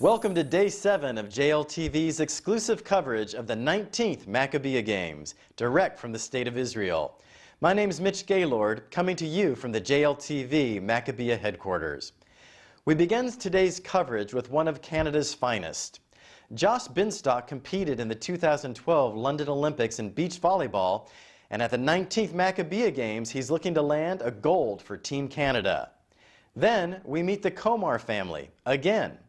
Welcome to Day 7 of JLTV's exclusive coverage of the 19th Maccabiah Games, direct from the State of Israel. My name is Mitch Gaylord, coming to you from the JLTV Maccabiah headquarters. We begin today's coverage with one of Canada's finest. Josh Binstock competed in the 2012 London Olympics in beach volleyball, and at the 19th Maccabiah Games, he's looking to land a gold for Team Canada. Then we meet the Komar family, again.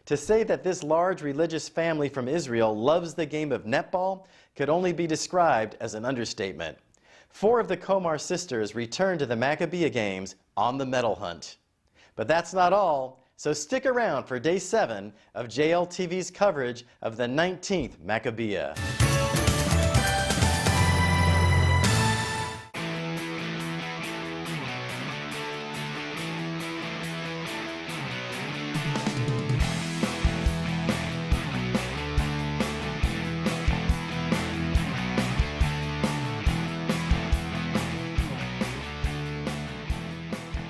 To say that this large religious family from Israel loves the game of netball could only be described as an understatement. 4 of the Komar sisters returned to the Maccabiah Games on the medal hunt. But that's not all, so stick around for Day 7 of JLTV's coverage of the 19th Maccabiah.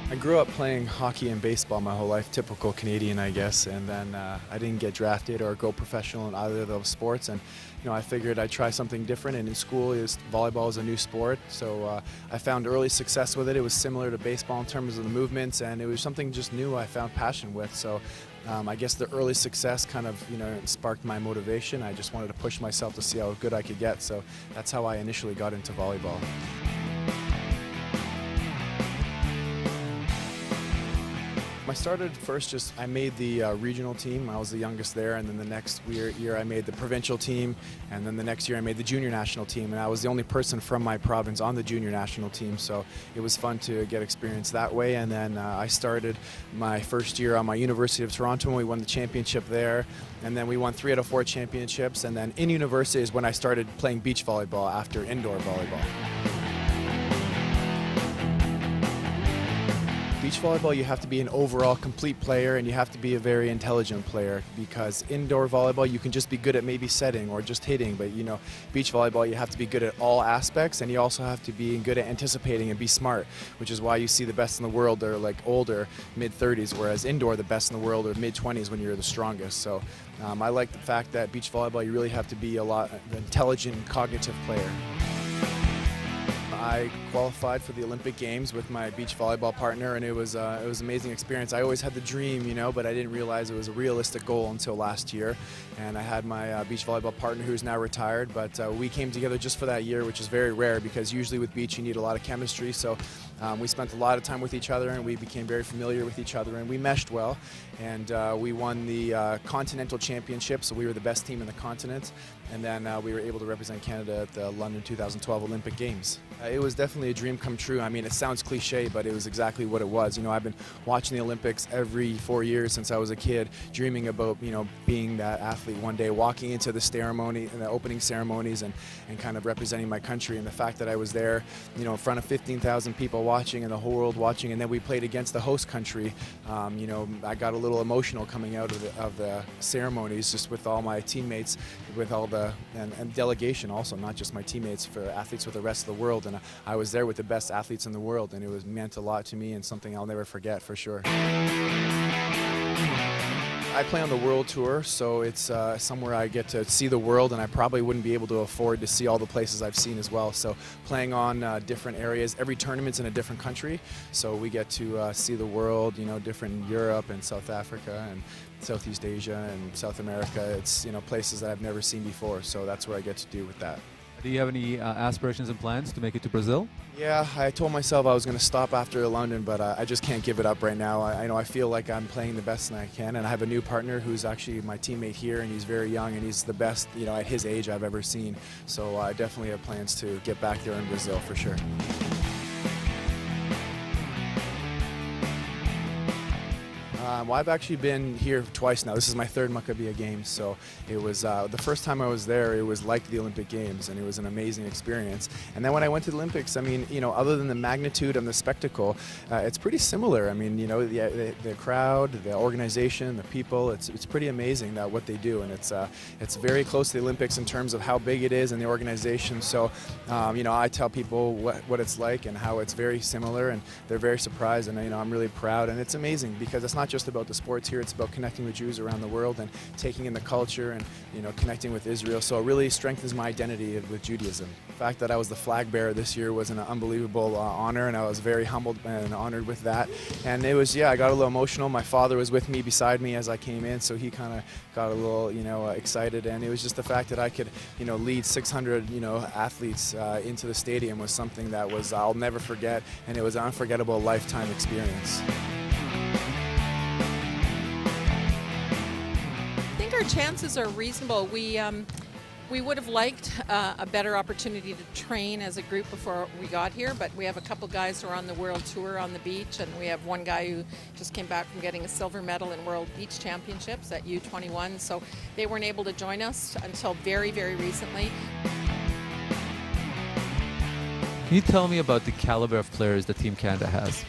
I grew up playing hockey and baseball my whole life, typical Canadian, I guess, and then I didn't get drafted or go professional in either of those sports, and I figured I'd try something different, and in school volleyball is a new sport, so I found early success with it. It was similar to baseball in terms of the movements, and it was something just new I found passion with, so I guess the early success kind of sparked my motivation. I just wanted to push myself to see how good I could get, so that's how I initially got into volleyball. I started first I made the regional team. I was the youngest there, and then the next year I made the provincial team, and then the next year I made the junior national team, and I was the only person from my province on the junior national team, so it was fun to get experience that way. And then I started my first year on my University of Toronto, and we won the championship there, and then we won 3 out of 4 championships, and then in university is when I started playing beach volleyball after indoor volleyball. Beach volleyball, you have to be an overall complete player, and you have to be a very intelligent player, because indoor volleyball you can just be good at maybe setting or just hitting, but beach volleyball you have to be good at all aspects, and you also have to be good at anticipating and be smart, which is why you see the best in the world are like older, mid-30s, whereas indoor the best in the world are mid-20s when you're the strongest. So I like the fact that beach volleyball you really have to be an intelligent, cognitive player. I qualified for the Olympic Games with my beach volleyball partner, and it was an amazing experience. I always had the dream, but I didn't realize it was a realistic goal until last year. And I had my beach volleyball partner who's now retired, but we came together just for that year, which is very rare because usually with beach you need a lot of chemistry. So we spent a lot of time with each other, and we became very familiar with each other, and we meshed well. And we won the continental championship, so we were the best team in the continent. And then we were able to represent Canada at the London 2012 Olympic Games. It was definitely a dream come true. I mean, it sounds cliche, but it was exactly what it was. I've been watching the Olympics every 4 years since I was a kid, dreaming about, being that athlete one day, walking into the ceremony, the opening ceremonies, and kind of representing my country. And the fact that I was there, in front of 15,000 people watching and the whole world watching, and then we played against the host country. I got a little emotional coming out of the ceremonies, just with all my teammates, with all the and delegation also, not just my teammates, for athletes with the rest of the world. And I was there with the best athletes in the world, and it meant a lot to me and something I'll never forget for sure. I play on the world tour, so it's somewhere I get to see the world, and I probably wouldn't be able to afford to see all the places I've seen as well. So playing on different areas, every tournament's in a different country, so we get to see the world, different in Europe and South Africa and Southeast Asia and South America. It's places that I've never seen before, so that's what I get to do with that. Do you have any aspirations and plans to make it to Brazil? Yeah, I told myself I was going to stop after London, but I just can't give it up right now. I feel like I'm playing the best that I can, and I have a new partner who's actually my teammate here, and he's very young, and he's the best, at his age I've ever seen. So I definitely have plans to get back there in Brazil for sure. Well, I've actually been here twice now. This is my 3rd Maccabiah Games, so it was the first time I was there, it was like the Olympic Games, and it was an amazing experience. And then when I went to the Olympics, I mean, other than the magnitude and the spectacle, it's pretty similar. I mean, the crowd, the organization, the people, it's pretty amazing that what they do, and it's very close to the Olympics in terms of how big it is and the organization. So, I tell people what it's like and how it's very similar, and they're very surprised, and I'm really proud. And it's amazing because it's not just just about the sports here. It's about connecting with Jews around the world and taking in the culture and, you know, connecting with Israel. So it really strengthens my identity with Judaism. The fact that I was the flag bearer this year was an unbelievable honor, and I was very humbled and honored with that. And it was, yeah, I got a little emotional. My father was with me, beside me as I came in, so he kind of got a little, you know, excited. And it was just the fact that I could, you know, lead 600, you know, athletes into the stadium was something that was, I'll never forget, and it was an unforgettable lifetime experience. I think our chances are reasonable. We would have liked a better opportunity to train as a group before we got here, but we have a couple guys who are on the world tour on the beach, and we have one guy who just came back from getting a silver medal in World Beach Championships at U21, so they weren't able to join us until very, very recently. Can you tell me about the caliber of players that Team Canada has?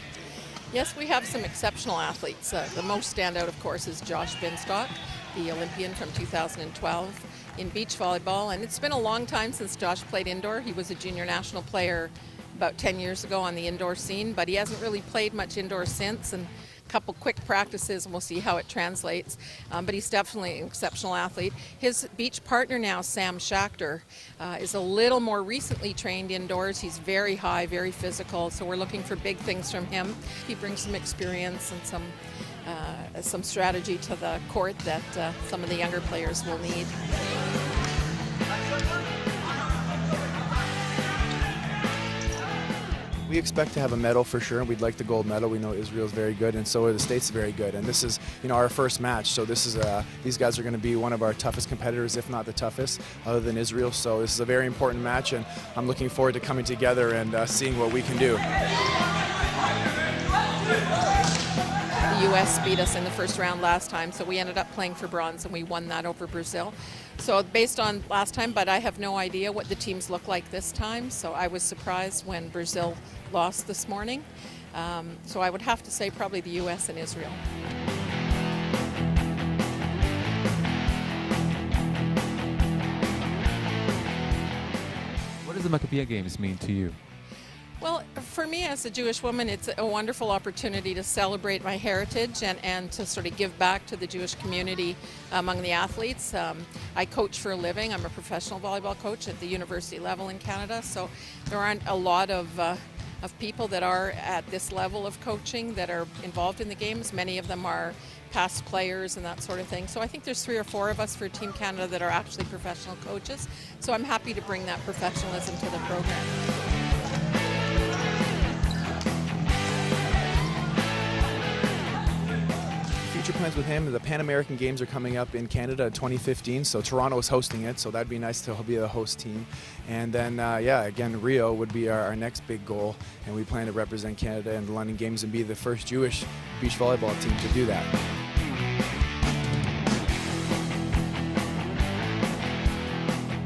Yes, we have some exceptional athletes. The most standout, of course, is Josh Binstock, the Olympian from 2012 in beach volleyball. And it's been a long time since Josh played indoor. He was a junior national player about 10 years ago on the indoor scene, but he hasn't really played much indoor since. And a couple quick practices, and we'll see how it translates. But he's definitely an exceptional athlete. His beach partner now, Sam Schachter, is a little more recently trained indoors. He's very high, very physical, so we're looking for big things from him. He brings some experience and some strategy to the court that some of the younger players will need. We expect to have a medal for sure, and we'd like the gold medal. We know Israel's very good, and so are the States very good. And this is, you know, our first match, so this is these guys are going to be one of our toughest competitors, if not the toughest, other than Israel. So this is a very important match, and I'm looking forward to coming together and seeing what we can do. The U.S. beat us in the first round last time, so we ended up playing for bronze, and we won that over Brazil. So based on last time, but I have no idea what the teams look like this time, so I was surprised when Brazil lost this morning. So I would have to say probably the U.S. and Israel. What does the Maccabiah Games mean to you? Well, for me as a Jewish woman, it's a wonderful opportunity to celebrate my heritage and to sort of give back to the Jewish community among the athletes. I coach for a living. I'm a professional volleyball coach at the university level in Canada, so there aren't a lot of people that are at this level of coaching that are involved in the games. Many of them are past players and that sort of thing. So I think there's 3 or 4 of us for Team Canada that are actually professional coaches. So I'm happy to bring that professionalism to the program. Future plans with him, the Pan American Games are coming up in Canada in 2015, so Toronto is hosting it, so that'd be nice to be the host team. And then, yeah, again, Rio would be our next big goal, and we plan to represent Canada in the London Games and be the first Jewish beach volleyball team to do that.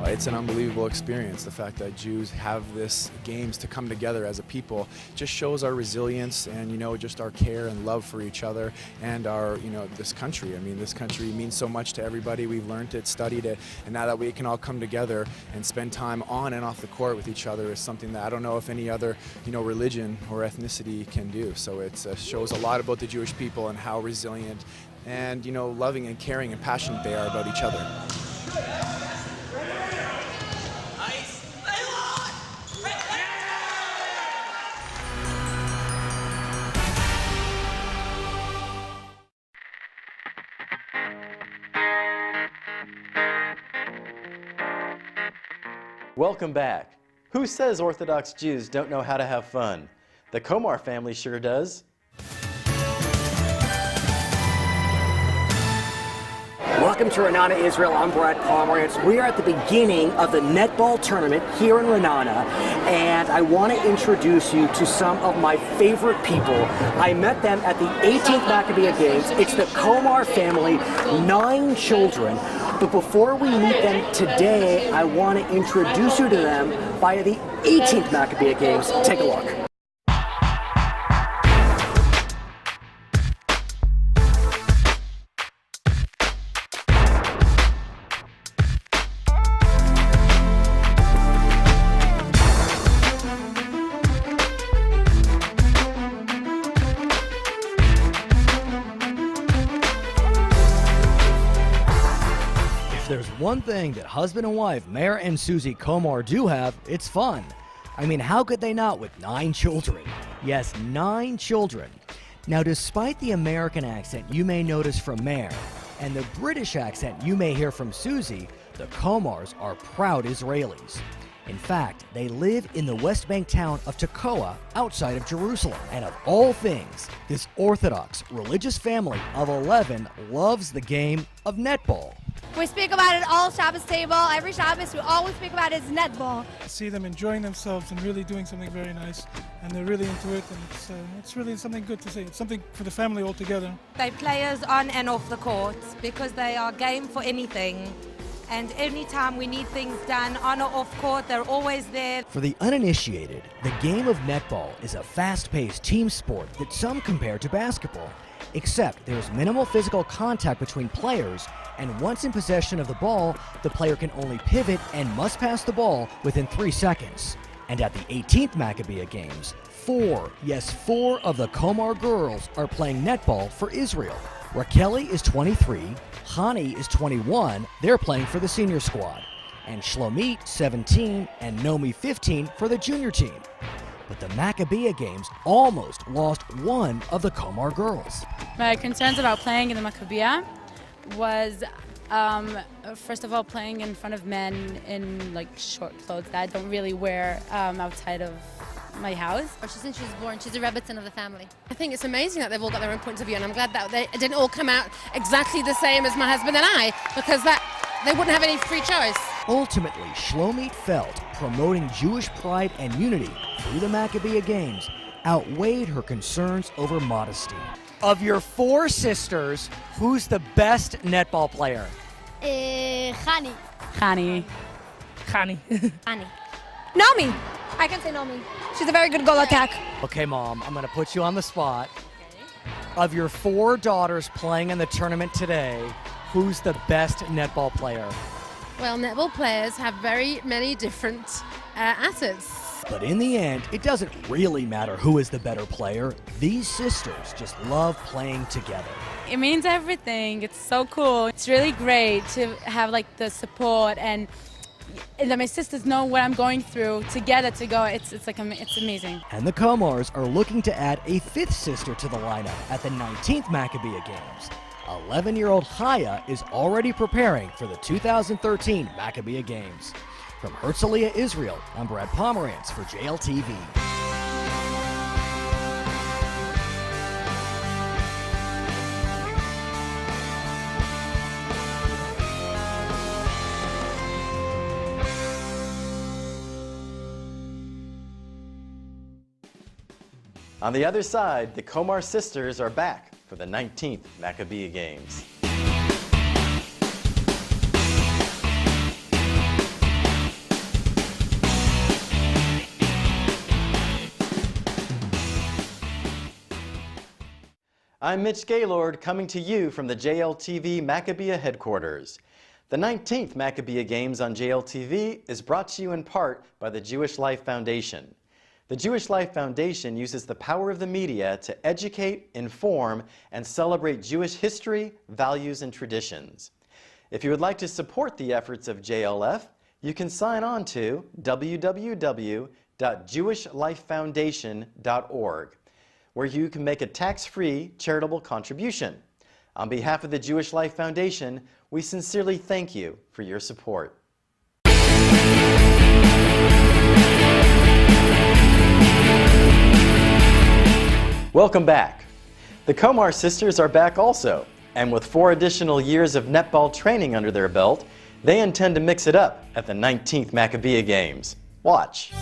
It's an unbelievable experience. The fact that Jews have this games to come together as a people just shows our resilience and, you know, just our care and love for each other and our, you know, this country. I mean, this country means so much to everybody. We've learned it, studied it, and now that we can all come together and spend time on and off the court with each other is something that I don't know if any other, you know, religion or ethnicity can do. So it shows a lot about the Jewish people and how resilient and, you know, loving and caring and passionate they are about each other. Welcome back. Who says Orthodox Jews don't know how to have fun? The Komar family sure does. Welcome to Renana, Israel. I'm Brad Pomerance. We are at the beginning of the netball tournament here in Renana, and I want to introduce you to some of my favorite people. I met them at the 18th Maccabiah Games. It's the Komar family, 9 children. But before we meet them today, I want to introduce you to them via the 18th Maccabiah Games. Take a look. there's one thing that husband and wife, Mayor and Susie Komar, do have, it's fun. I mean, how could they not with 9 children? Yes, 9 children. Now, despite the American accent you may notice from Mayor and the British accent you may hear from Susie, the Komars are proud Israelis. In fact, they live in the West Bank town of Tekoa outside of Jerusalem. And of all things, this Orthodox religious family of 11 loves the game of netball. We speak about it all Shabbos table. Every Shabbos we always speak about is netball. I see them enjoying themselves and really doing something very nice, and they're really into it, and it's really something good to see. It's something for the family altogether. They players on and off the court because they are game for anything. And anytime we need things done on or off court, they're always there. For the uninitiated, the game of netball is a fast-paced team sport that some compare to basketball, except there's minimal physical contact between players, and once in possession of the ball, the player can only pivot and must pass the ball within 3 seconds. And at the 18th Maccabiah Games, 4 of the Komar girls are playing netball for Israel. Rakeli is 23, Hani is 21, they're playing for the senior squad, and Shlomit, 17, and Nomi, 15, for the junior team. But the Maccabiah Games almost lost one of the Komar girls. My concerns about playing in the Maccabiah was, first of all, playing in front of men in like short clothes that I don't really wear outside of my house. Since she was born, she's a Rebbetzin of the family. I think it's amazing that they've all got their own points of view, and I'm glad that they didn't all come out exactly the same as my husband and I, because that they wouldn't have any free choice. Ultimately, Shlomit felt promoting Jewish pride and unity through the Maccabiah Games outweighed her concerns over modesty. Of your 4 sisters, who's the best netball player? Hani. Hani. Hani. Nomi. I can say Nomi. She's a very good goal attack. Okay, Mom, I'm going to put you on the spot. Of your 4 daughters playing in the tournament today, who's the best netball player? Well, netball players have very many different assets. But in the end, it doesn't really matter who is the better player. These sisters just love playing together. It means everything. It's so cool. It's really great to have like the support and that my sisters know what I'm going through together to go. It's amazing. And the Komars are looking to add a 5th sister to the lineup at the 19th Maccabiah Games. 11-year-old Chaya is already preparing for the 2013 Maccabiah Games. From Herzliya, Israel, I'm Brad Pomerance for JLTV. On the other side, the Komar sisters are back for the 19th Maccabiah Games. I'm Mitch Gaylord coming to you from the JLTV Maccabiah headquarters. The 19th Maccabiah Games on JLTV is brought to you in part by the Jewish Life Foundation. The Jewish Life Foundation uses the power of the media to educate, inform, and celebrate Jewish history, values, and traditions. If you would like to support the efforts of JLF, you can sign on to www.jewishlifefoundation.org, where you can make a tax-free charitable contribution. On behalf of the Jewish Life Foundation, we sincerely thank you for your support. Welcome back. The Komar sisters are back also, and with 4 additional years of netball training under their belt, they intend to mix it up at the 19th Maccabiah Games. Watch.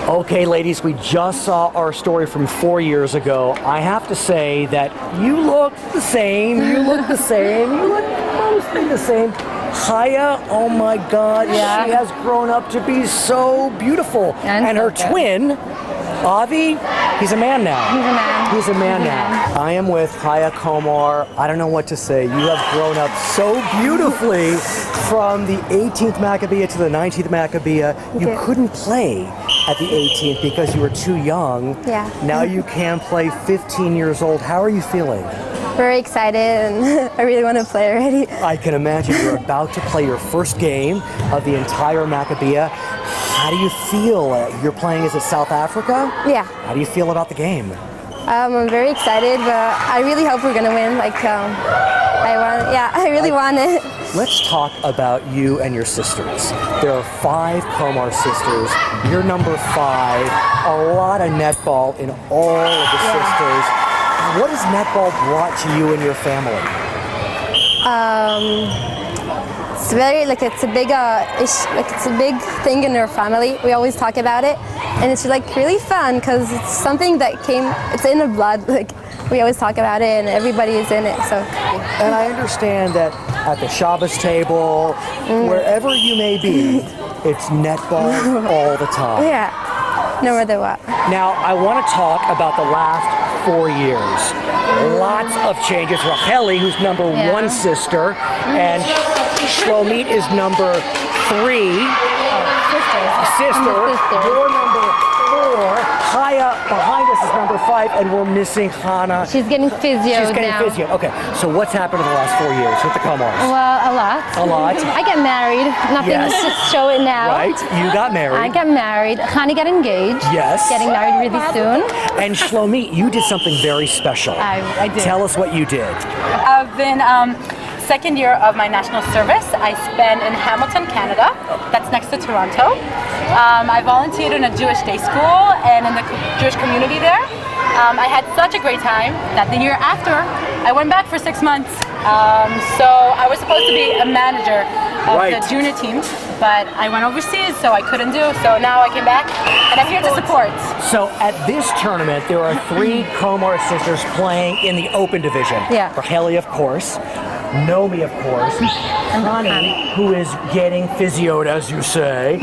Okay, ladies, we just saw our story from 4 years ago. I have to say that you look the same, you look mostly the same. Chaya, oh my God, yeah. She has grown up to be so beautiful. And her twin, Avi, he's a man now. He's a man now. I am with Chaya Komar. I don't know what to say. You have grown up so beautifully from the 18th Maccabiah to the 19th Maccabiah. You couldn't play at the 18th because you were too young. Yeah. Now you can play 15 years old. How are you feeling? Very excited, and I really want to play already. I can imagine you're about to play your first game of the entire Maccabiah. How do you feel? You're playing as a South Africa? Yeah. How do you feel about the game? I'm very excited, but I really hope we're gonna win. I really want it. Let's talk about you and your sisters. There are 5 Komar sisters. You're number 5. A lot of netball in all of the sisters. What has netball brought to you and your family? It's very it's a big it's a big thing in our family. We always talk about it, and it's really fun because it's something that it's in the blood. We always talk about it, and everybody is in it. So. And I understand that at the Shabbos table, wherever you may be, it's netball all the time. Yeah, no matter what. Now, I want to talk about the last 4 years. Lots of changes. Racheli, who's number 1 sister, and Shlomit is number 3. Sister. You're number 4. Chaya behind us is number 5, and we're missing Hannah. She's getting physio She's getting now. physio. Okay, so what's happened in the last 4 years with the Komars? Well, a lot. A lot. I get married. Nothing Yes. to just show it now. Right, you got married. I got married. Hani got engaged. Yes. Getting married really soon. And Shlomit, you did something very special. I did. Tell us what you did. I've been second year of my national service. I spent in Hamilton, Canada. That's next to Toronto. I volunteered in a Jewish day school and in the Jewish community there. I had such a great time that the year after, I went back for 6 months. So I was supposed to be a manager of the junior team, but I went overseas, so I couldn't do. So now I came back, and I'm here to support. So at this tournament, there are 3 Komar sisters playing in the open division. Yeah. Racheli, of course. Nomi, of course. And Hani, who is getting physioed, as you say.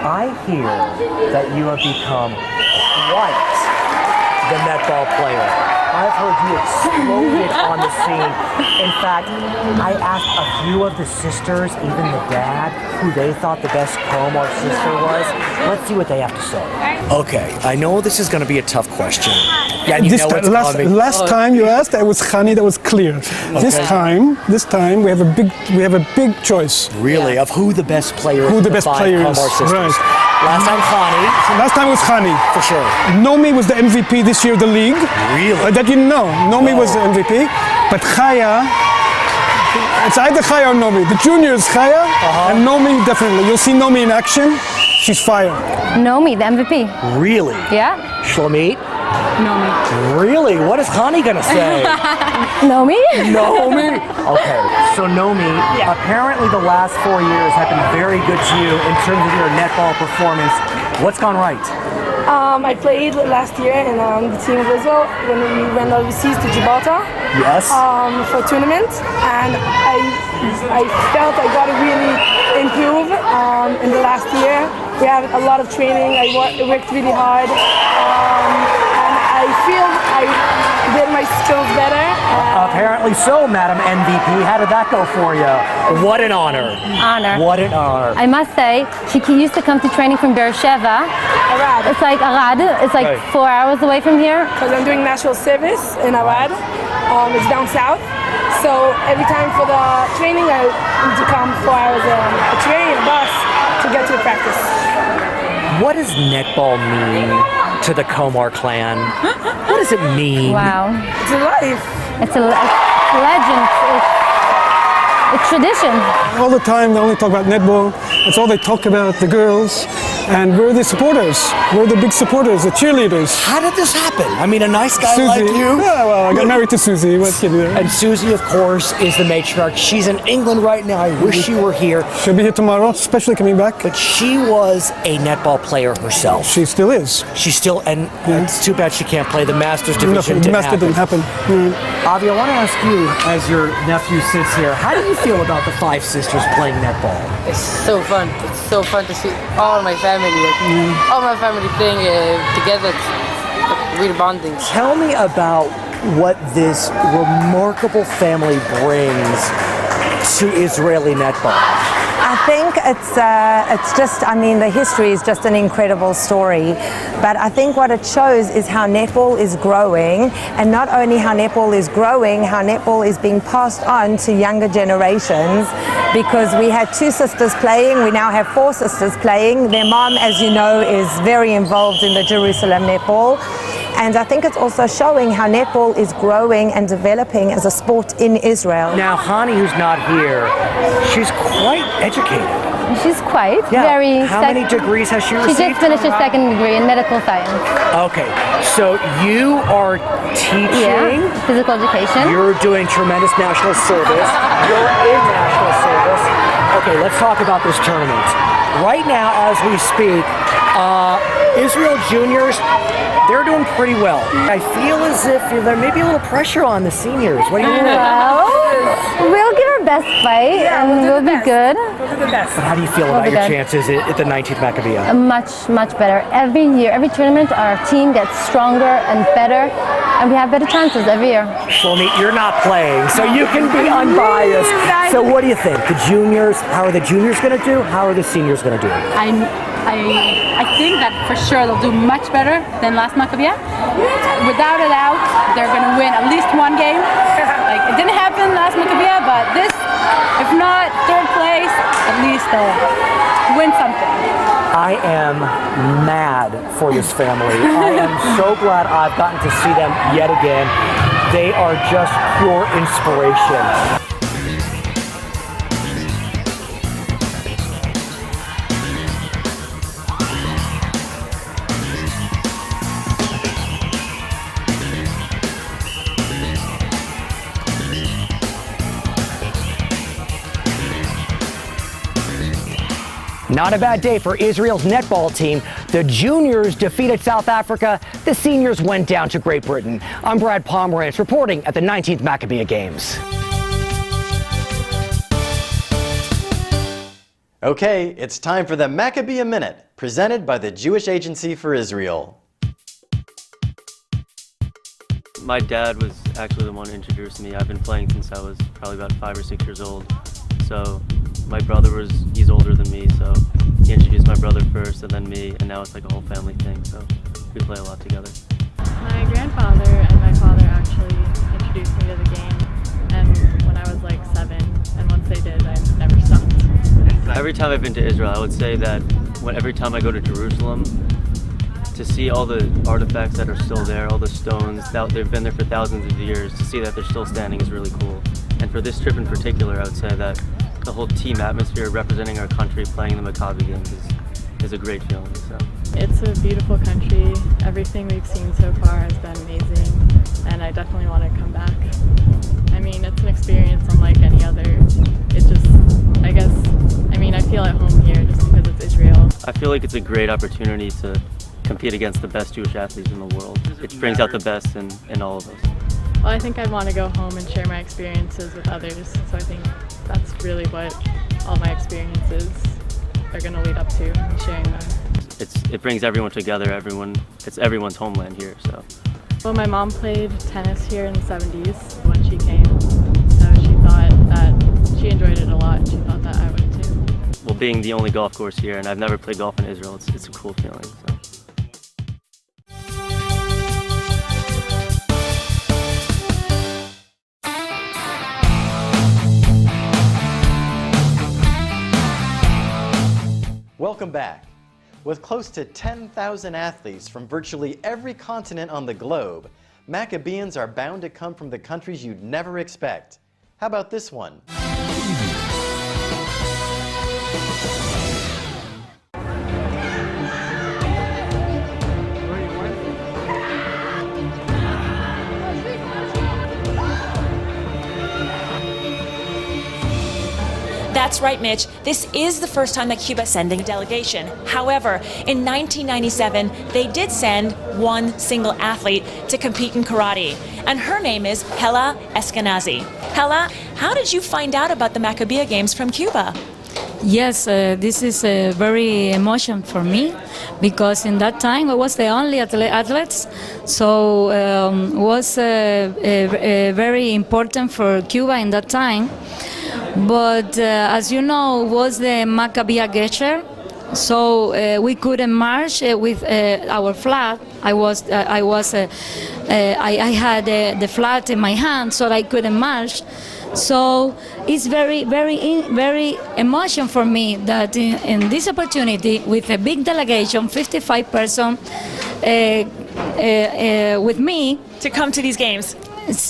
I hear that you have become quite the netball player. I've heard you exploded on the scene. In fact, I asked a few of the sisters, even the dad, who they thought the best Komar sister was. Let's see what they have to say. Okay, I know this is going to be a tough question. Yeah, you know what's coming. Last time you asked, it was Hani that was clear. This time we have a big choice. Really, of who the best player is. Who the best 5 player is, Komar sisters. right. Last time Hani. Last time was Hani. For sure. Nomi was the MVP this year of the league. Really? That you know. Nomi was the MVP. But Chaya, it's either Chaya or Nomi. The junior is Chaya, and Nomi definitely. You'll see Nomi in action. She's fire. Nomi, the MVP. Really? Yeah. Shlomit? Nomi. Really? What is Hani gonna say? Nomi? Nomi? Okay, so Nomi, apparently the last 4 years have been very good to you in terms of your netball performance. What's gone right? I played last year in the team of Israel when we went overseas to Gibraltar. Yes. For a tournament, and I felt I got to really improve in the last year. We had a lot of training. I worked really hard, and I feel I did my skills better. Apparently so, Madam MVP. How did that go for you? What an honor. Honor. What an honor. I must say, she used to come to training from Beersheba. Arad. It's like Arad. It's like 4 hours away from here. Because I'm doing national service in Arad. It's down south. So every time for the training, I need to come 4 hours a train, a bus to get to practice. What does netball mean to the Komar Clan? What does it mean? Wow. It's a life. It's a legend. It's tradition. All the time they only talk about netball. That's all they talk about, the girls. And we're the supporters. We're the big supporters, the cheerleaders. How did this happen? I mean, a nice guy Susie. like you. Yeah, well, I got married to Susie. What can you do? And Susie, of course, is the matriarch. She's in England right now. I wish she were here. She'll be here tomorrow, especially coming back. But she was a netball player herself. She still is. She's still, and it's too bad she can't play. The Masters division The Master didn't happen. Avi, I want to ask you, as your nephew sits here, how do you feel about the 5 sisters playing netball? It's so fun. It's so fun to see all my family, all my family playing together. It's really bonding. Tell me about what this remarkable family brings to Israeli netball. I think it's just, I mean, the history is just an incredible story, but I think what it shows is how netball is growing, and not only how netball is growing, how netball is being passed on to younger generations, because we had 2 sisters playing, we now have 4 sisters playing. Their mom, as you know, is very involved in the Jerusalem netball. And I think it's also showing how netball is growing and developing as a sport in Israel. Now, Hani, who's not here, she's quite educated. She's quite very. How many degrees has she received? She just finished her 2nd degree in medical science. Okay, so you are teaching. Physical education. You're doing tremendous national service. You're in national service. Okay, let's talk about this tournament. Right now, as we speak, Israel juniors, they're doing pretty well. I feel as if there may be a little pressure on the seniors. What do you think? Well, we'll give our best fight and we'll be good. We'll do the best. How do you feel about your chances at the 19th Maccabiah? Much better. Every year, every tournament, our team gets stronger and better, and we have better chances every year. Shlomi, you're not playing, so you can be unbiased. So what do you think? The juniors, how are the juniors going to do? How are the seniors going to do? I think that for sure they'll do much better than last Maccabiah. Without a doubt, they're going to win at least 1 game. Like, it didn't happen last Maccabiah, but this, if not 3rd place, at least they'll win something. I am mad for this family. I am so glad I've gotten to see them yet again. They are just pure inspiration. Not a bad day for Israel's netball team. The juniors defeated South Africa. The seniors went down to Great Britain. I'm Brad Pomerance reporting at the 19th Maccabiah Games. Okay, it's time for the Maccabiah Minute, presented by the Jewish Agency for Israel. My dad was actually the one who introduced me. I've been playing since I was probably about 5 or 6 years old. So my brother he's older than me, so he introduced my brother first and then me, and now it's like a whole family thing, so we play a lot together. My grandfather and my father actually introduced me to the game, and when I was like 7, and once they did, I never stopped. Every time I've been to Israel, I would say that every time I go to Jerusalem, to see all the artifacts that are still there, all the stones, they've been there for thousands of years, to see that they're still standing is really cool. And for this trip in particular, I would say that the whole team atmosphere representing our country playing the Maccabiah Games is a great feeling. So it's a beautiful country. Everything we've seen so far has been amazing, and I definitely want to come back. I mean, it's an experience unlike any other. It just, I feel at home here just because it's Israel. I feel like it's a great opportunity to compete against the best Jewish athletes in the world. It brings out the best in all of us. Well, I think I'd want to go home and share my experiences with others, so I think that's really what all my experiences are going to lead up to, and sharing them. It brings everyone together, it's everyone's homeland here, so. Well, my mom played tennis here in the 70s when she came, so she thought that she enjoyed it a lot, and she thought that I would too. Well, being the only golf course here, and I've never played golf in Israel, it's a cool feeling. So. Welcome back. With close to 10,000 athletes from virtually every continent on the globe, Maccabians are bound to come from the countries you'd never expect. How about this one? That's right, Mitch. This is the first time that Cuba is sending a delegation. However, in 1997, they did send one single athlete to compete in karate, and her name is Hella Eskenazi. Hella, how did you find out about the Maccabiah Games from Cuba? Yes, this is very emotional for me because in that time I was the only athletes, so was very important for Cuba in that time. but as you know, was the Maccabiah Games. So we couldn't march with our flag. I had the flag in my hand, so I couldn't march. So it's very emotional for me that in this opportunity with a big delegation, 55 person with me to come to these games.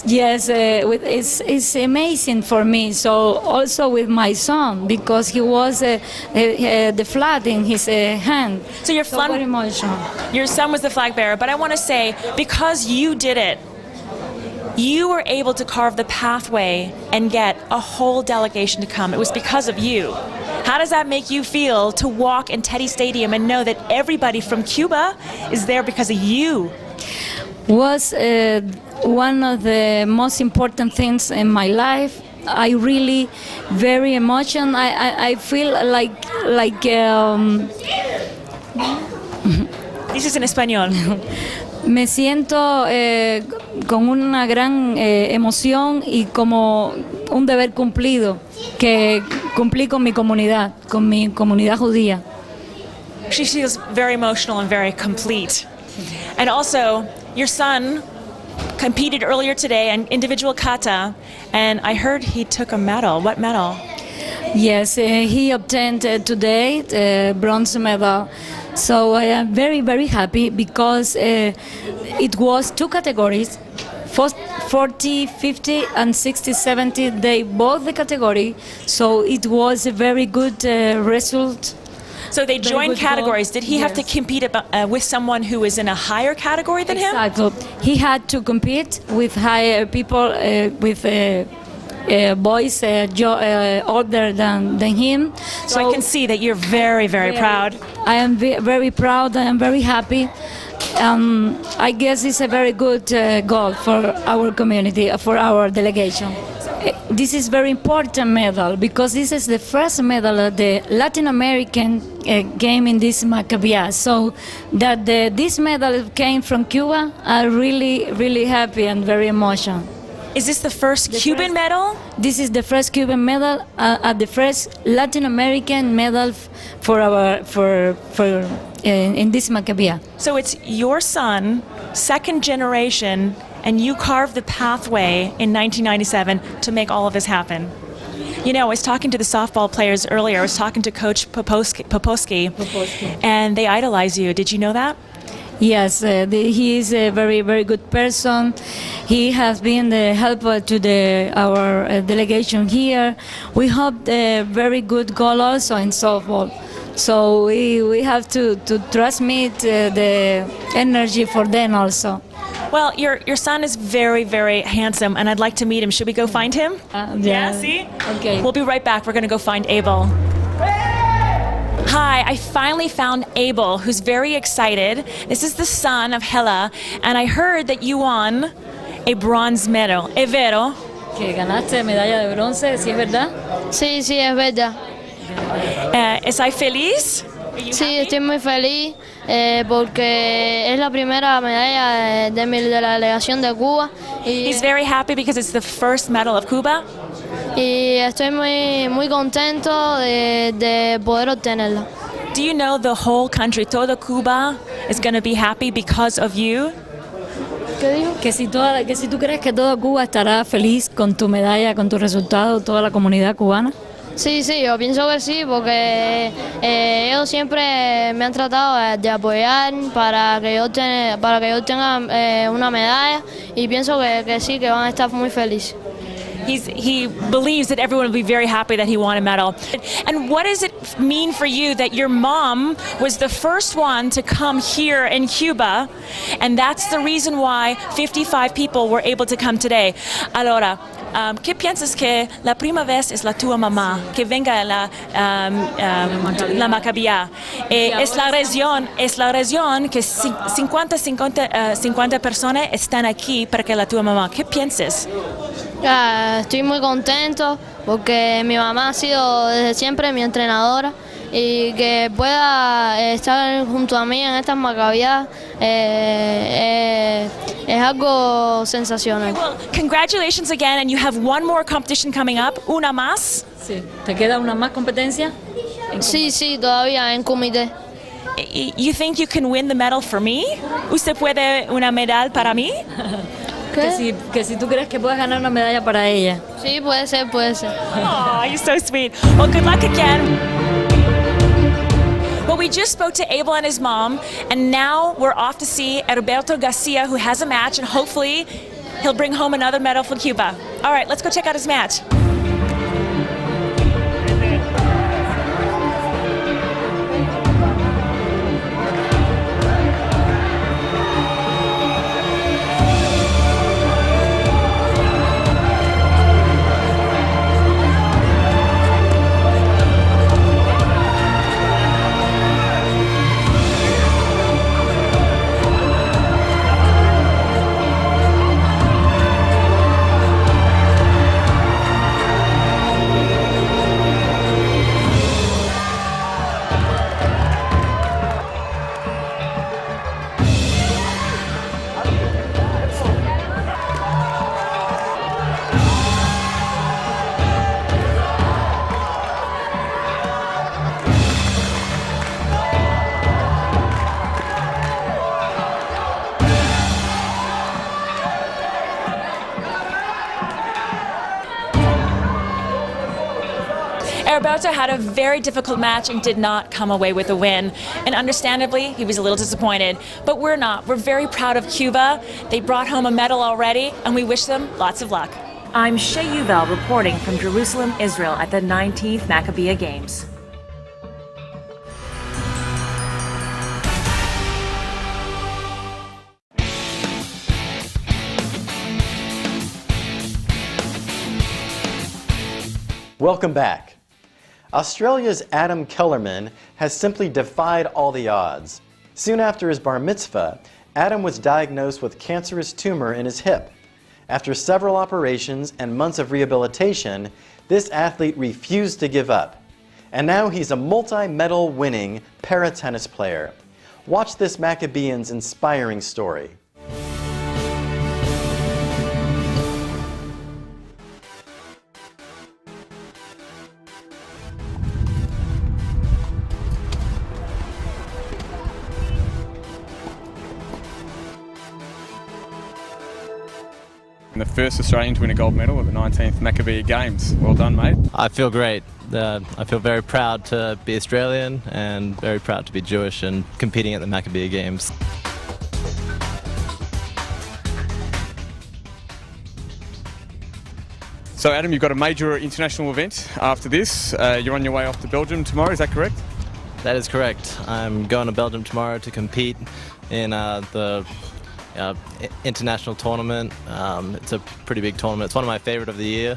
Yes, it's amazing for me. So also with my son, because he was the flag in his hand. So your very emotional. Your son was the flag bearer, but I want to say, because you did it, you were able to carve the pathway and get a whole delegation to come. It was because of you. How does that make you feel to walk in Teddy Stadium and know that everybody from Cuba is there because of you? Was one of the most important things in my life. I really very emotional. I feel like This is in español. Me siento con una gran emoción y como un deber cumplido que cumplí con mi comunidad judía. She feels very emotional and very complete. And also, your son competed earlier today in individual kata, and I heard he took a medal. What medal? Yes, he obtained today the bronze medal. So I am very happy because it was two categories, 40, 50 and 60, 70, they both the category. So it was a very good result. So they joined categories. Did he have to compete with someone who was in a higher category than him? Exactly. He had to compete with higher people, with boys older than him. So I can see that you're very proud. I am very proud. I am very happy. I guess it's a very good goal for our community, for our delegation. This is very important medal because this is the first medal of the Latin American game in this Maccabiah. So that this medal came from Cuba, I'm really happy and very emotional. Is this the first Cuban medal? This is the first Cuban medal, the first Latin American medal for in this Maccabiah. So it's your son, second generation, and you carved the pathway in 1997 to make all of this happen. You know, I was talking to the softball players earlier. I was talking to Coach Poposky, and they idolize you. Did you know that? Yes, he is a very good person. He has been the helper to our delegation here. We hope a very good goal also in softball. So we have to transmit the energy for them also. Well, your son is very handsome, and I'd like to meet him. Should we go find him? Yeah, see? Okay. We'll be right back. We're going to go find Abel. Hi, I finally found Abel, who's very excited. This is the son of Hela, and I heard that you won a bronze medal. ¿Es vero? Que ganaste medalla de bronce, ¿sí es verdad? Sí, es verdad. ¿Estás feliz? Sí, estoy muy feliz porque es la primera medalla de la delegación de Cuba. He's very happy because it's the first medal of Cuba. Y estoy muy contento de poder obtenerla. Do you know the whole country, todo Cuba, is going to be happy because of you? ¿Qué dijo? Que si tú crees que todo Cuba estará feliz con tu medalla, con tu resultado, toda la comunidad cubana. Sí, yo pienso que sí, porque ellos siempre me han tratado de apoyar para que yo tenga una medalla y pienso que sí, que van a estar muy felices. He believes that everyone will be very happy that he won a medal. And what does it mean for you that your mom was the first one to come here in Cuba, and that's the reason why 55 people were able to come today? Allora, ¿qué piensas que la primera vez es la tua mamá que venga la Maccabiah? Es la razón que 50 personas están aquí para que la tua mamá. ¿Qué piensas? Estoy muy contento porque mi mamá ha sido desde siempre mi entrenadora y que pueda estar junto a mí en estas Maccabiah es algo sensacional. Okay, well, congratulations again, and you have one more competition coming up, una más. sí. ¿Te queda una más competencia? Sí, sí, todavía en comité. You think you can win the medal for me? ¿Usted puede una medalla para mí? Que si tú crees que puedes ganar una medalla para ella. Sí, puede ser, puede ser. Oh, you're so sweet. Well, good luck again. Well, we just spoke to Abel and his mom, and now we're off to see Roberto Garcia, who has a match, and hopefully he'll bring home another medal for Cuba. All right, let's go check out his match. Roberto had a very difficult match and did not come away with a win. And understandably, he was a little disappointed. But we're not. We're very proud of Cuba. They brought home a medal already, and we wish them lots of luck. I'm Shay Yuval reporting from Jerusalem, Israel at the 19th Maccabiah Games. Welcome back. Australia's Adam Kellerman has simply defied all the odds. Soon after his bar mitzvah, Adam was diagnosed with cancerous tumor in his hip. After several operations and months of rehabilitation, this athlete refused to give up. And now he's a multi-medal winning para-tennis player. Watch this Maccabians' inspiring story. And the first Australian to win a gold medal at the 19th Maccabiah Games. Well done, mate. I feel great. I feel very proud to be Australian and very proud to be Jewish and competing at the Maccabiah Games. So Adam, you've got a major international event after this. You're on your way off to Belgium tomorrow, is that correct? That is correct. I'm going to Belgium tomorrow to compete in the international tournament. It's a pretty big tournament. It's one of my favorite of the year,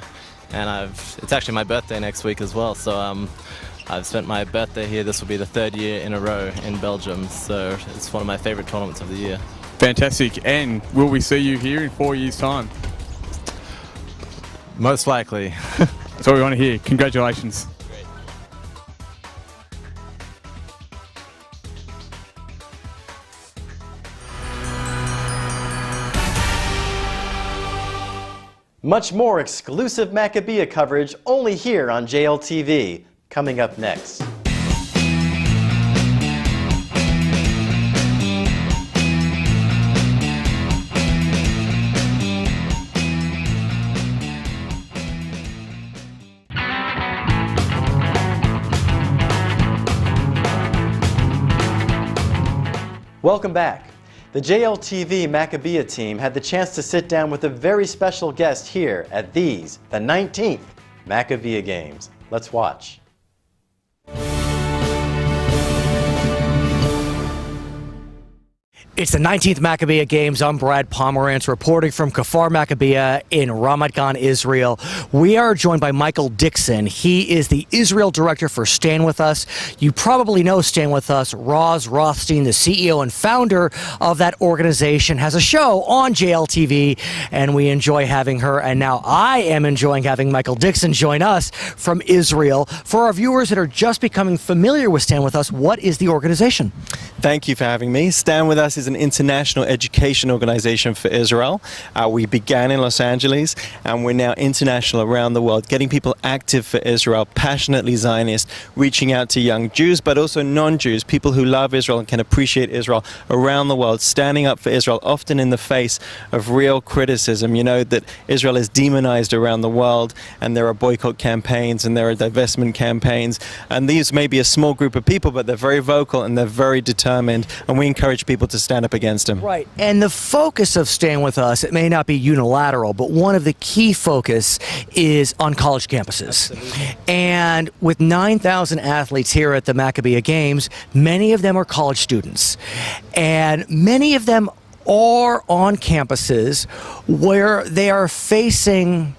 and it's actually my birthday next week as well, so I've spent my birthday here. This will be the third year in a row in Belgium, so it's one of my favorite tournaments of the year. Fantastic. And will we see you here in 4 years' time? Most likely. That's what we want to hear. Congratulations. Much more exclusive Maccabiah coverage only here on JLTV, coming up next. Welcome back. The JLTV Maccabiah team had the chance to sit down with a very special guest here at the 19th Maccabiah Games. Let's watch. It's the 19th Maccabiah Games. I'm Brad Pomerance reporting from Kfar Maccabiah in Ramat Gan, Israel. We are joined by Michael Dixon. He is the Israel director for Stand With Us. You probably know Stand With Us. Roz Rothstein, the CEO and founder of that organization, has a show on JLTV, and we enjoy having her. And now I am enjoying having Michael Dixon join us from Israel. For our viewers that are just becoming familiar with Stand With Us, what is the organization? Thank you for having me. Stand With Us is is an international education organization for Israel. We began in Los Angeles, and we're now international around the world, getting people active for Israel, passionately Zionist, reaching out to young Jews, but also non-Jews, people who love Israel and can appreciate Israel around the world, standing up for Israel, often in the face of real criticism. You know, that Israel is demonized around the world, and there are boycott campaigns and there are divestment campaigns, and these may be a small group of people, but they're very vocal and they're very determined, and we encourage people to stand up against them. Right, and the focus of Stand With Us, it may not be unilateral, but one of the key focus is on college campuses. Absolutely. And with 9,000 athletes here at the Maccabiah Games, many of them are college students, and many of them are on campuses where they are facing,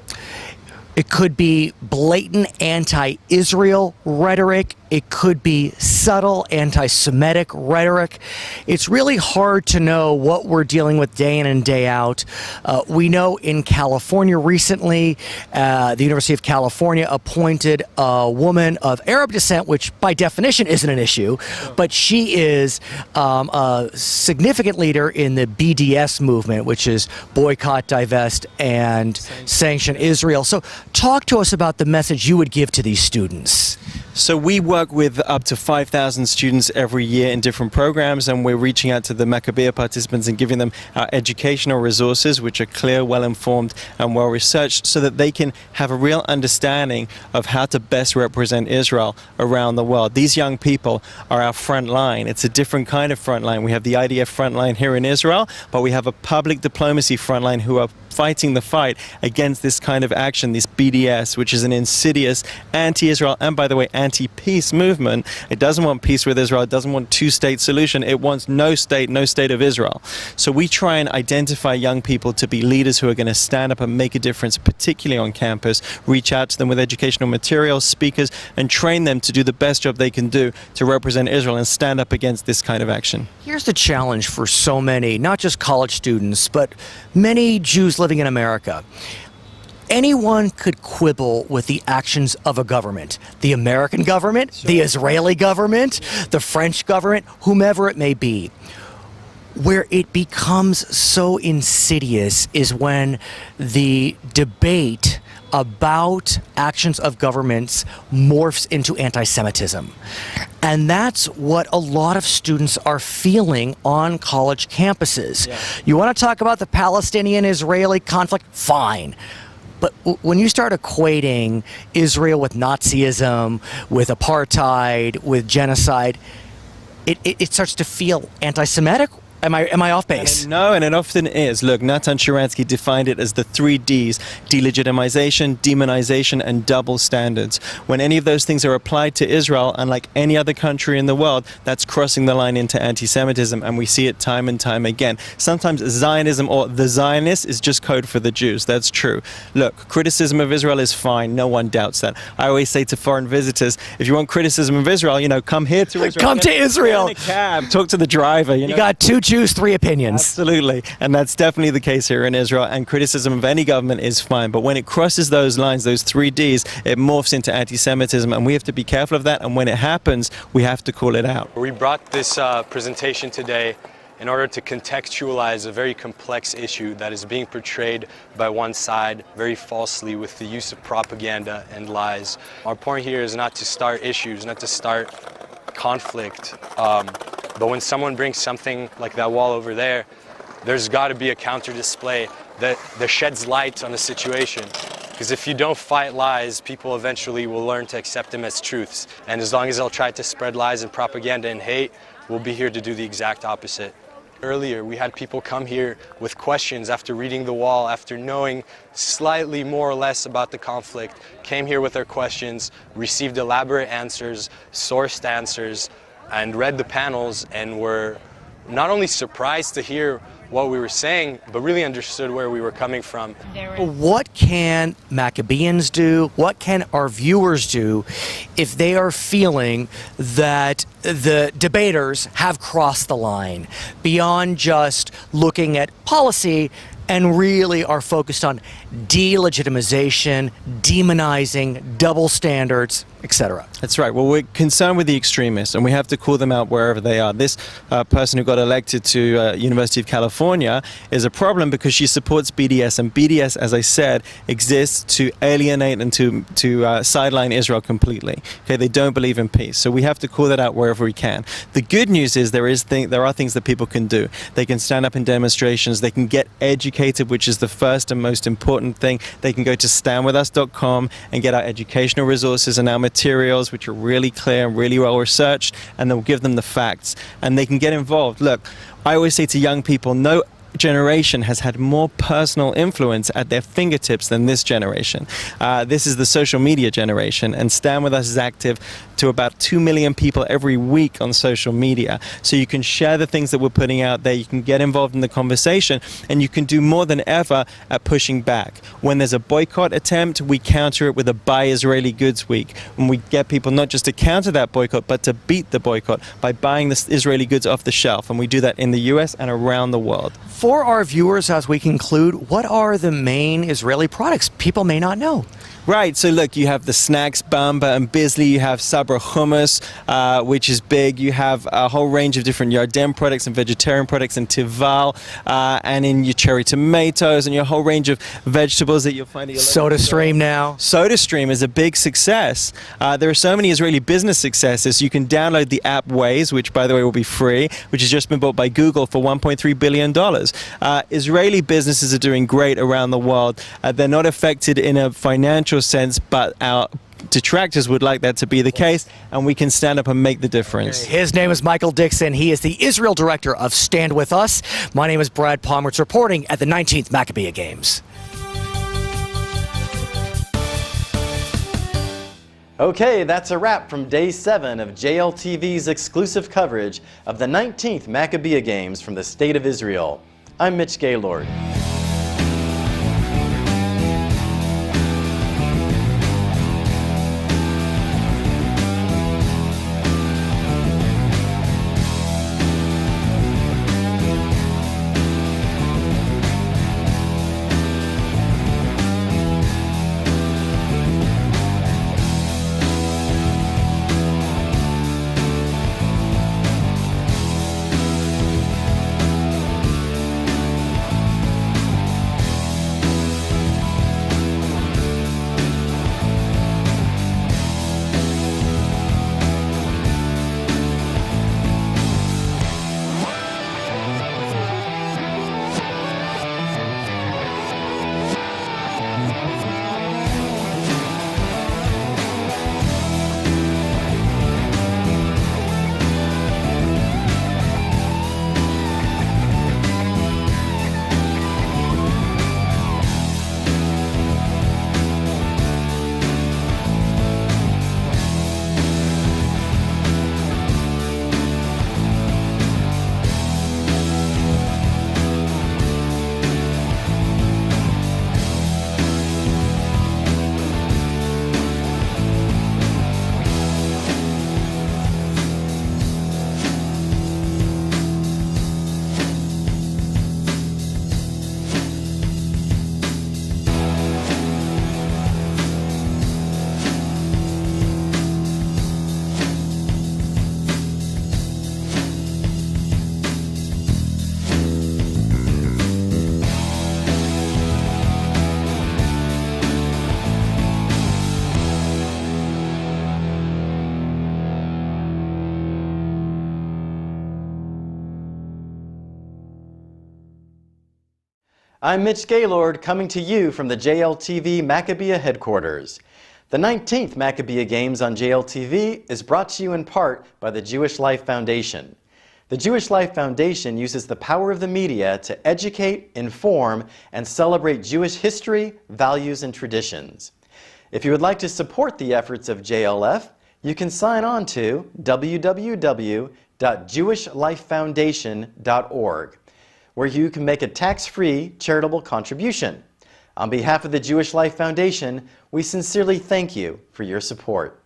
it could be blatant anti-Israel rhetoric, it could be subtle anti-Semitic rhetoric. It's really hard to know what we're dealing with day in and day out. We know in California recently, the University of California appointed a woman of Arab descent, which by definition isn't an issue, but she is a significant leader in the BDS movement, which is boycott, divest, and sanction Israel. So talk to us about the message you would give to these students. So we work with up to 5,000 students every year in different programs, and we're reaching out to the Maccabiah participants and giving them our educational resources, which are clear, well-informed, and well-researched, so that they can have a real understanding of how to best represent Israel around the world. These young people are our front line. It's a different kind of front line. We have the IDF front line here in Israel, but we have a public diplomacy front line who are fighting the fight against this kind of action, this BDS, which is an insidious anti-Israel and, by the way, anti-peace movement. It doesn't want peace with Israel. It doesn't want two-state solution. It wants no state of Israel. So we try and identify young people to be leaders who are going to stand up and make a difference, particularly on campus, reach out to them with educational materials, speakers, and train them to do the best job they can do to represent Israel and stand up against this kind of action. Here's the challenge for so many, not just college students, but many Jews living in America. Anyone could quibble with the actions of a government. The American government, the Israeli government, the French government, whomever it may be. Where it becomes so insidious is when the debate about actions of governments morphs into anti-Semitism. And that's what a lot of students are feeling on college campuses. Yeah. You want to talk about the Palestinian-Israeli conflict? Fine. But when you start equating Israel with Nazism, with apartheid, with genocide, it starts to feel anti-Semitic. Am I off base? No, and it often is. Look, Natan Sharansky defined it as the 3 Ds: delegitimization, demonization, and double standards. When any of those things are applied to Israel, unlike any other country in the world, that's crossing the line into anti-Semitism, and we see it time and time again. Sometimes Zionism or the Zionists is just code for the Jews. That's true. Look, criticism of Israel is fine. No one doubts that. I always say to foreign visitors, if you want criticism of Israel, you know, come here to Israel. Come to Israel. Get in a cab. Talk to the driver. You got 2 Jews, 3 opinions. Absolutely, and that's definitely the case here in Israel, and criticism of any government is fine, but when it crosses those lines, those 3 Ds, it morphs into anti-Semitism, and we have to be careful of that, and when it happens, we have to call it out. We brought this presentation today in order to contextualize a very complex issue that is being portrayed by one side very falsely with the use of propaganda and lies. Our point here is not to start issues, not to start conflict, but when someone brings something like that wall over there, there's got to be a counter display that sheds light on the situation. Because if you don't fight lies, people eventually will learn to accept them as truths. And as long as they'll try to spread lies and propaganda and hate, we'll be here to do the exact opposite. Earlier, we had people come here with questions after reading the wall, after knowing slightly more or less about the conflict, came here with their questions, received elaborate answers, sourced answers, and read the panels, and were not only surprised to hear what we were saying, but really understood where we were coming from. What can Maccabians do? What can our viewers do if they are feeling that the debaters have crossed the line beyond just looking at policy and really are focused on delegitimization, demonizing, double standards, etc. That's right. Well, we're concerned with the extremists, and we have to call them out wherever they are. This person who got elected to University of California is a problem because she supports BDS, and BDS, as I said, exists to alienate and to sideline Israel completely. Okay, they don't believe in peace, so we have to call that out wherever we can. The good news is there are things that people can do. They can stand up in demonstrations. They can get educated, which is the first and most important thing. They can go to standwithus.com and get our educational resources and our materials, which are really clear and really well researched, and they'll give them the facts, and they can get involved. Look, I always say to young people, no generation has had more personal influence at their fingertips than this generation. This is the social media generation, and Stand With Us is active to about 2 million people every week on social media. So you can share the things that we're putting out there, you can get involved in the conversation, and you can do more than ever at pushing back. When there's a boycott attempt, we counter it with a Buy Israeli Goods Week. And we get people not just to counter that boycott, but to beat the boycott by buying the Israeli goods off the shelf. And we do that in the US and around the world. For our viewers, as we conclude, what are the main Israeli products people may not know? Right, so look, you have the snacks, Bamba and Bisley, you have Sabra hummus, which is big, you have a whole range of different Yarden products and vegetarian products in Tival, and in your cherry tomatoes, and your whole range of vegetables that you'll find at your SodaStream now. SodaStream is a big success. There are so many Israeli business successes. You can download the app Waze, which by the way will be free, which has just been bought by Google for $1.3 billion. Israeli businesses are doing great around the world. They're not affected in a financial sense, but our detractors would like that to be the case, and we can stand up and make the difference. His name is Michael Dixon. He is the Israel director of Stand With Us. My name is Brad Pomerance, reporting at the 19th Maccabiah Games. Okay, that's a wrap from Day 7 of JLTV's exclusive coverage of the 19th Maccabiah Games from the State of Israel. I'm Mitch Gaylord. I'm Mitch Gaylord, coming to you from the JLTV Maccabiah headquarters. The 19th Maccabiah Games on JLTV is brought to you in part by the Jewish Life Foundation. The Jewish Life Foundation uses the power of the media to educate, inform, and celebrate Jewish history, values, and traditions. If you would like to support the efforts of JLF, you can sign on to www.jewishlifefoundation.org, where you can make a tax-free charitable contribution. On behalf of the Jewish Life Foundation, we sincerely thank you for your support.